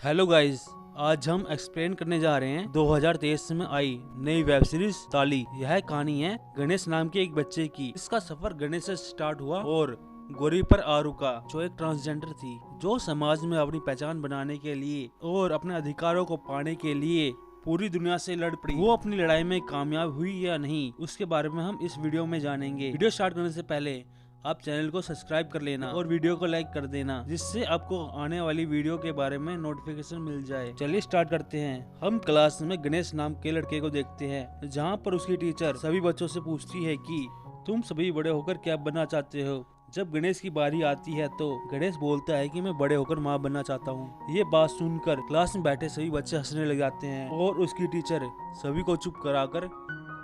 Hello guys, आज हम explain करने जा रहे हैं 2023 में आई नई वेब सीरीज ताली। यह कहानी है गणेश नाम के एक बच्चे की। इसका सफर गणेश से स्टार्ट हुआ और गौरी पर आरू का, जो एक ट्रांसजेंडर थी, जो समाज में अपनी पहचान बनाने के लिए और अपने अधिकारों को पाने के लिए पूरी दुनिया से लड़ पड़ी। वो अपनी लड़ाई में कामयाब हुई या नहीं, उसके बारे में हम इस वीडियो में जानेंगे। वीडियो स्टार्ट करने से पहले आप चैनल को सब्सक्राइब कर लेना और वीडियो को लाइक कर देना, जिससे आपको आने वाली वीडियो के बारे में नोटिफिकेशन मिल जाए। चलिए स्टार्ट करते हैं। हम क्लास में गणेश नाम के लड़के को देखते हैं, जहाँ पर उसकी टीचर सभी बच्चों से पूछती है कि तुम सभी बड़े होकर क्या बनना चाहते हो। जब गणेश की बारी आती है तो गणेश बोलता है कि मैं बड़े होकर माँ बनना चाहता हूँ। ये बात सुनकर क्लास में बैठे सभी बच्चे हंसने लग जाते हैं और उसकी टीचर सभी को चुप कराकर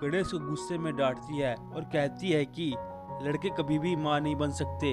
गणेश को गुस्से में डांटती है और कहती है कि लड़के कभी भी माँ नहीं बन सकते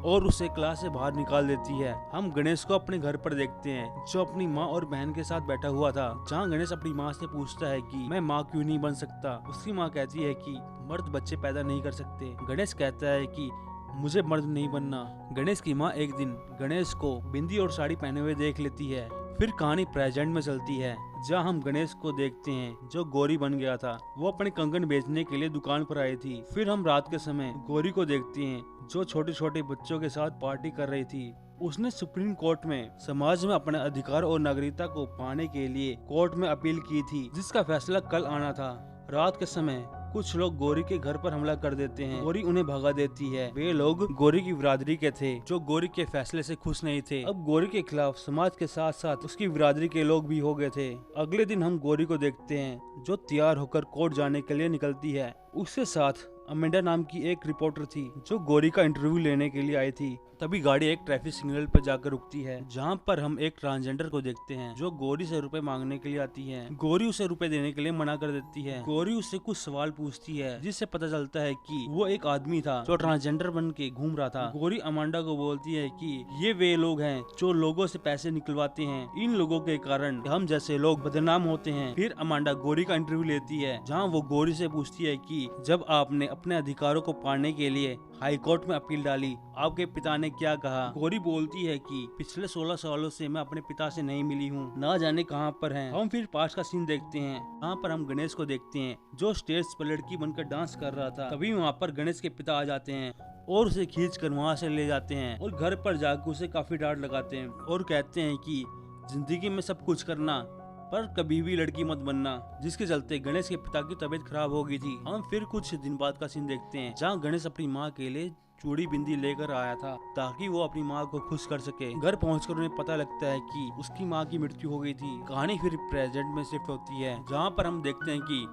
और उसे क्लास से बाहर निकाल देती है। हम गणेश को अपने घर पर देखते हैं, जो अपनी माँ और बहन के साथ बैठा हुआ था, जहाँ गणेश अपनी माँ से पूछता है कि मैं माँ क्यों नहीं बन सकता। उसकी माँ कहती है कि मर्द बच्चे पैदा नहीं कर सकते। गणेश कहता है कि मुझे मर्द नहीं बनना। गणेश की माँ एक दिन गणेश को बिंदी और साड़ी पहने हुए देख लेती है। फिर कहानी प्रेजेंट में चलती है, जहाँ हम गणेश को देखते हैं जो गौरी बन गया था। वो अपने कंगन बेचने के लिए दुकान पर आई थी। फिर हम रात के समय गौरी को देखते हैं, जो छोटे छोटे बच्चों के साथ पार्टी कर रही थी। उसने सुप्रीम कोर्ट में समाज में अपने अधिकार और नागरिकता को पाने के लिए कोर्ट में अपील की थी, जिसका फैसला कल आना था। रात के समय कुछ लोग गौरी के घर पर हमला कर देते हैं। गौरी उन्हें भगा देती है। वे लोग गौरी की बिरादरी के थे, जो गौरी के फैसले से खुश नहीं थे। अब गौरी के खिलाफ समाज के साथ साथ उसकी बिरादरी के लोग भी हो गए थे। अगले दिन हम गौरी को देखते हैं, जो तैयार होकर कोर्ट जाने के लिए निकलती है। उसके साथ अमेंडा नाम की एक रिपोर्टर थी, जो गौरी का इंटरव्यू लेने के लिए आई थी। तभी गाड़ी एक ट्रैफिक सिग्नल पर जाकर रुकती है, जहाँ पर हम एक ट्रांसजेंडर को देखते हैं, जो गौरी से रुपए मांगने के लिए आती है। गौरी उसे रुपए देने के लिए मना कर देती है। गौरी उससे कुछ सवाल पूछती है, जिससे पता चलता है कि वो एक आदमी था जो ट्रांसजेंडर बन के घूम रहा था। गौरी अमांडा को बोलती है कि ये वे लोग हैं जो लोगों से पैसे निकलवाते हैं। इन लोगों के कारण हम जैसे लोग बदनाम होते हैं। फिर अमांडा गौरी का इंटरव्यू लेती है, जहाँ वो गौरी से पूछती है कि जब आपने अपने अधिकारों को पाने के लिए हाई कोर्ट में अपील डाली, आपके पिता ने क्या कहा। गौरी बोलती है कि पिछले 16 सालों से मैं अपने पिता से नहीं मिली हूँ, ना जाने कहाँ पर हैं। हम फिर पास का सीन देखते हैं, वहाँ पर हम गणेश को देखते हैं, जो स्टेज पर लड़की बनकर डांस कर रहा था। तभी वहाँ पर गणेश के पिता आ जाते हैं और उसे खींच कर वहाँ से ले जाते हैं और घर पर जाकर उसे काफी डांट लगाते हैं और कहते हैं कि जिंदगी में सब कुछ करना पर कभी भी लड़की मत बनना, जिसके चलते गणेश के पिता की तबीयत खराब हो गई थी। हम फिर कुछ दिन बाद का सीन देखते हैं, जहाँ गणेश अपनी माँ के लिए चूड़ी बिंदी लेकर आया था, ताकि वो अपनी माँ को खुश कर सके। घर पहुंचकर उन्हें पता लगता है कि उसकी माँ की मृत्यु हो गई थी। कहानी फिर प्रेजेंट में शिफ्ट होती है, जहाँ पर हम देखते हैं कि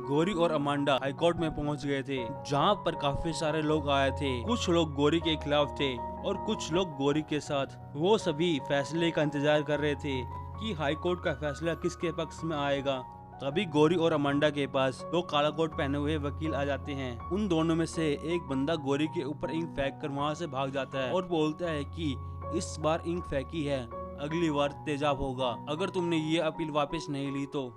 गौरी और अमांडा हाईकोर्ट में पहुंच गए थे, जहाँ पर काफी सारे लोग आए थे। कुछ लोग गौरी के खिलाफ थे और कुछ लोग गौरी के साथ। वो सभी फैसले का इंतजार कर रहे थे कि हाई कोर्ट का फैसला किसके पक्ष में आएगा। तभी गौरी और अमांडा के पास दो काला कोट पहने हुए वकील आ जाते हैं। उन दोनों में से एक बंदा गौरी के ऊपर इंक फेंक कर वहाँ से भाग जाता है और बोलता है कि इस बार इंक फेंकी है, अगली बार तेजाब होगा। अगर तुमने ये अपील वापस नहीं ली तो